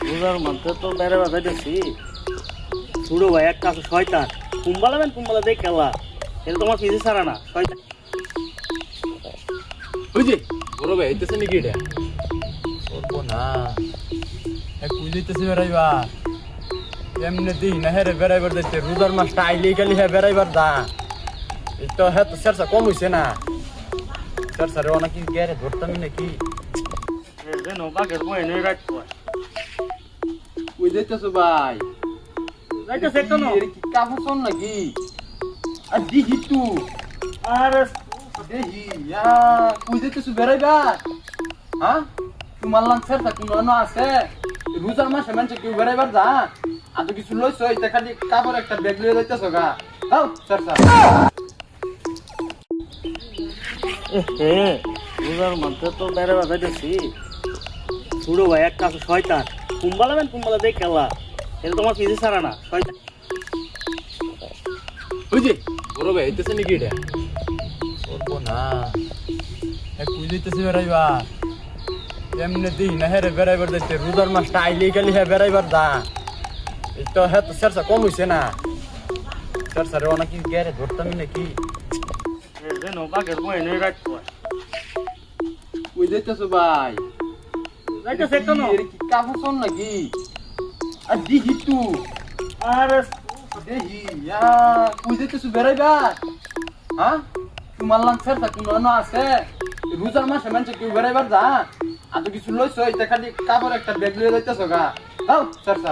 রোজার মধ্যে তো বেড়ে বাজাইতেছি ছুড়ো ভাই একটা আছে শয়তান কুম্বালা দেখ খেলা এটা তোমার পিছিয়ে ছাড়া না শয়তান। ওই যে বড় ভাই হইতেছে নাকি এটা করবো না কুই দিতেছে বেড়াইবা এমনি দিই না হেরে বেড়াইবার যাইতে রোজার মাসটা আইলেই খালি হ্যাঁ বেড়াইবার দা এই তো হ্যাঁ তো সেরসা কম হইছে না সেরসারে অনেক গেরে ধরতামই নাকি বাঘের বই নেই রাখতো কই যাইতেছো ভাই যাইতেছে কেন কি কাপড় শোন নাকি আর দিহি তু আরে দেহি কই যাইতেছো বেড়াইবা হ্যাঁ তোমার লাং সেরসা কোনো আছে রোজার মাসে মানুষ কেউ বেড়াইবার যা আর তো কিছু লইছো এটা খালি কাপড় একটা ব্যাগ লিয়ে যাইতেছো গা দাও সেরসা রোজার মধ্যে তো বেড়ে বাজাইতেছি ছুড়ো ভাই একটা আছে শয়তান কুম্বালা দেখ খেলা এটা তোমার পিছিয়ে ছাড়া না শয়তান। ওই যে বড় ভাই হইতেছে নাকি এটা করবো না কুই দিতেছে বেড়াইবা এমনি দিই না হেরে বেড়াইবার যাইতে রোজার মাসটা আইলেই খালি হ্যাঁ বেড়াইবার দা এই তো হ্যাঁ তো সেরসা কম হইছে না সেরসারে অনেক গেরে ধরতামই নাকি বাঘের বই নেই রাখতো কই যাইতেছো ভাই যাইতেছে কেন কি কাপড় শোন নাকি আর দিহি তু আরে দেহি কই যাইতেছো বেড়াইবা হ্যাঁ তোমার লাং সেরসা কোনো আছে রোজার মাসে মানুষ কেউ বেড়াইবার যা আর তো কিছু লইছো এটা খালি কাপড় একটা ব্যাগ লিয়ে যাইতেছো গা দাও সেরসা